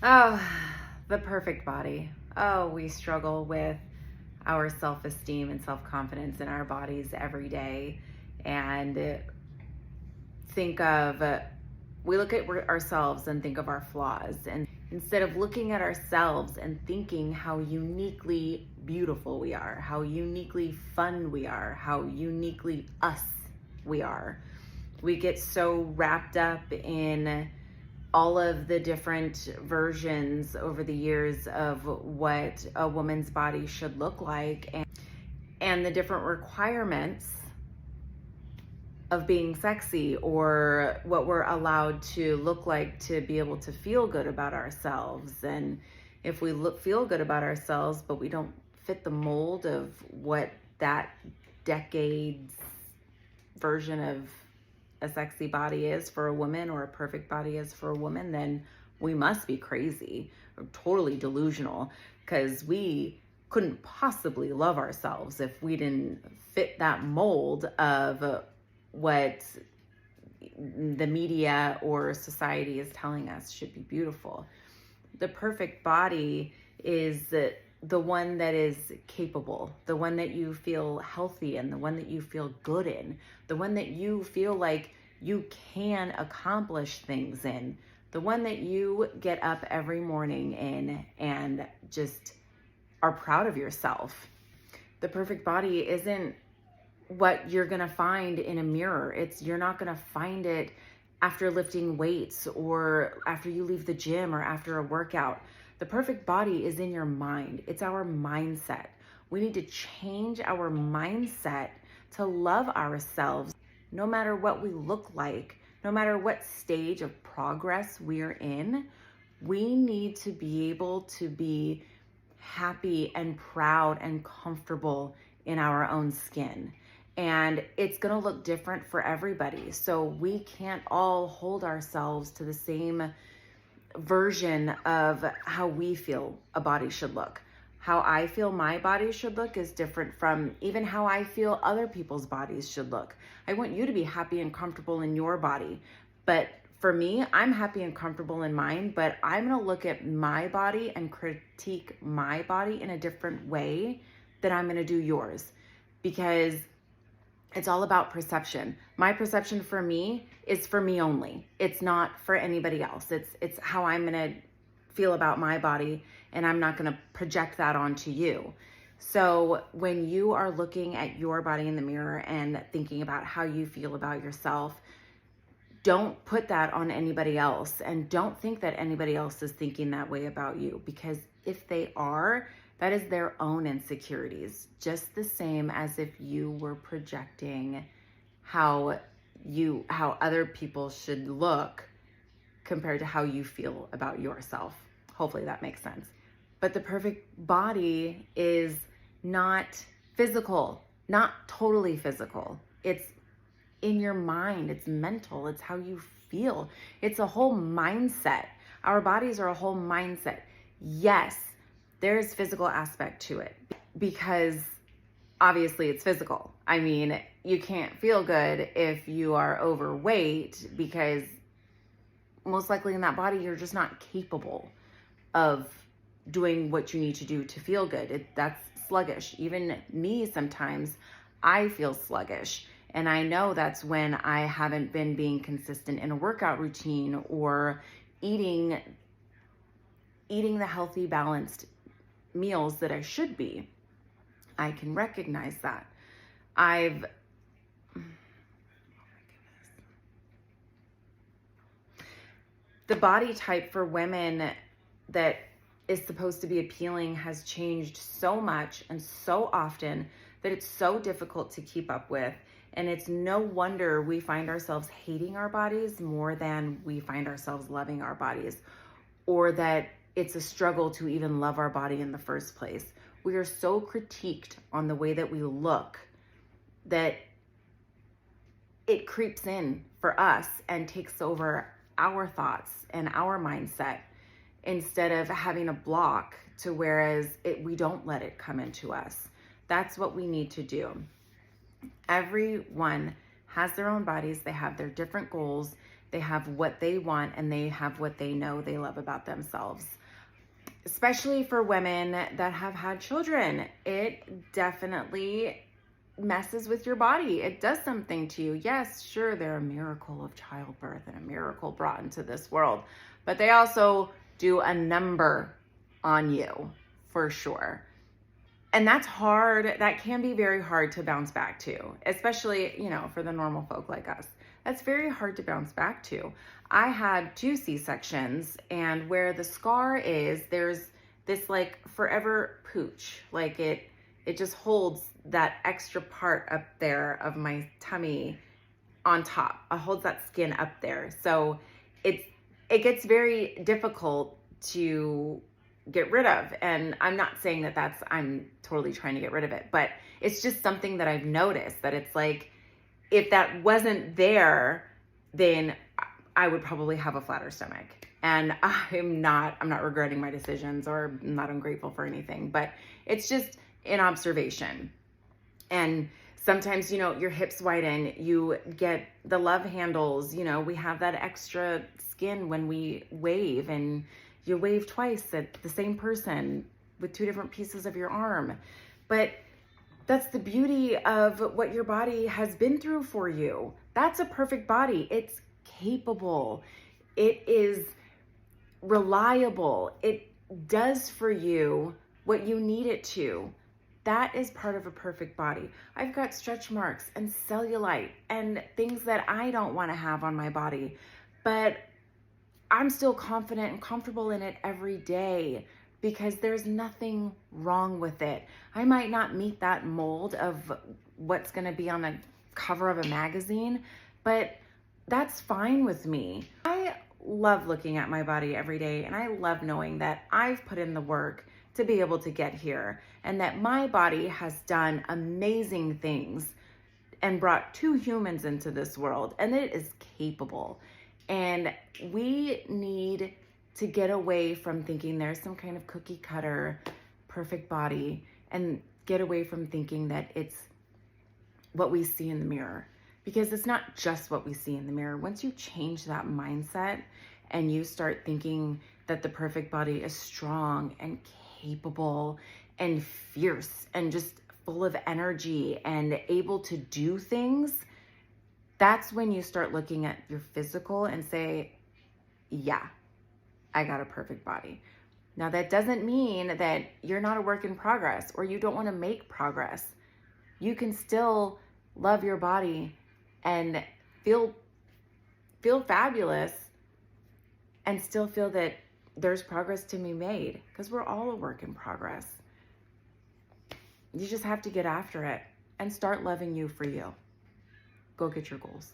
Oh, the perfect body. Oh, we struggle with our self-esteem and self-confidence in our bodies every day. And think of, we look at ourselves and think of our flaws. And instead of looking at ourselves and thinking how uniquely beautiful we are, how uniquely fun we are, how uniquely us we are, we get so wrapped up in all of the different versions over the years of what a woman's body should look like, and the different requirements of being sexy, or what we're allowed to look like to be able to feel good about ourselves. And if we feel good about ourselves, but we don't fit the mold of what that decade's version of a sexy body is for a woman, or a perfect body is for a woman, then we must be crazy or totally delusional, because we couldn't possibly love ourselves if we didn't fit that mold of what the media or society is telling us should be beautiful. The perfect body is the one that is capable, the one that you feel healthy in, the one that you feel good in, the one that you feel like you can accomplish things in, the one that you get up every morning in and just are proud of yourself. The perfect body isn't what you're gonna find in a mirror. You're not gonna find it after lifting weights, or after you leave the gym, or after a workout. The perfect body is in your mind. It's our mindset. We need to change our mindset to love ourselves, no matter what we look like, no matter what stage of progress we're in. We need to be able to be happy and proud and comfortable in our own skin. And it's gonna look different for everybody. So we can't all hold ourselves to the same version of how we feel a body should look. How I feel my body should look is different from even how I feel other people's bodies should look. I want you to be happy and comfortable in your body. But for me, I'm happy and comfortable in mine, but I'm gonna look at my body and critique my body in a different way than I'm gonna do yours, because it's all about perception. My perception for me is for me only. It's not for anybody else. It's how I'm gonna feel about my body, and I'm not gonna project that onto you. So when you are looking at your body in the mirror and thinking about how you feel about yourself, don't put that on anybody else, and don't think that anybody else is thinking that way about you, because if they are, that is their own insecurities, just the same as if you were projecting how other people should look compared to how you feel about yourself. Hopefully that makes sense. But the perfect body is not physical, not totally physical. It's in your mind, it's mental, it's how you feel. It's a whole mindset. Our bodies are a whole mindset. Yes, there's physical aspect to it, because obviously it's physical. I mean, you can't feel good if you are overweight, because most likely in that body, you're just not capable of doing what you need to do to feel good. That's sluggish. Even me, sometimes I feel sluggish. And I know that's when I haven't been being consistent in a workout routine, or eating the healthy, balanced meals that I should be. I can recognize that. The body type for women that is supposed to be appealing has changed so much and so often that it's so difficult to keep up with. And it's no wonder we find ourselves hating our bodies more than we find ourselves loving our bodies, or that it's a struggle to even love our body in the first place. We are so critiqued on the way that we look that it creeps in for us and takes over our thoughts and our mindset, instead of having a block to we don't let it come into us. That's what we need to do. Everyone has their own bodies. They have their different goals. they have what they want, and they have what they know they love about themselves. Especially for women that have had children, it definitely messes with your body. It does something to you. Yes, sure, they're a miracle of childbirth and a miracle brought into this world, but they also do a number on you for sure. And that's hard. That can be very hard to bounce back to, especially, for the normal folk like us. That's very hard to bounce back to. I had 2 C-sections, and where the scar is, there's this like forever pooch. Like it just holds that extra part up there of my tummy on top. It holds that skin up there. So it gets very difficult to get rid of. And I'm not saying that I'm totally trying to get rid of it, but it's just something that I've noticed, that it's like, if that wasn't there, then I would probably have a flatter stomach. And I'm not regretting my decisions, or I'm not ungrateful for anything, but it's just an observation. And sometimes, your hips widen, you get the love handles, we have that extra skin when we wave, and you wave twice at the same person with 2 different pieces of your arm. But that's the beauty of what your body has been through for you. That's a perfect body. It's capable. It is reliable. It does for you what you need it to. That is part of a perfect body. I've got stretch marks and cellulite and things that I don't want to have on my body, but I'm still confident and comfortable in it every day, because there's nothing wrong with it. I might not meet that mold of what's going to be on the cover of a magazine, but that's fine with me. I love looking at my body every day, and I love knowing that I've put in the work to be able to get here, and that my body has done amazing things and brought 2 humans into this world, and it is capable. And we need to get away from thinking there's some kind of cookie cutter perfect body, and get away from thinking that it's what we see in the mirror, because it's not just what we see in the mirror. Once you change that mindset and you start thinking that the perfect body is strong and capable and fierce and just full of energy and able to do things, that's when you start looking at your physical and say, yeah, I got a perfect body. Now, that doesn't mean that you're not a work in progress, or you don't want to make progress. You can still love your body and feel fabulous, and still feel that there's progress to be made, because we're all a work in progress. You just have to get after it and start loving you for you. Go get your goals.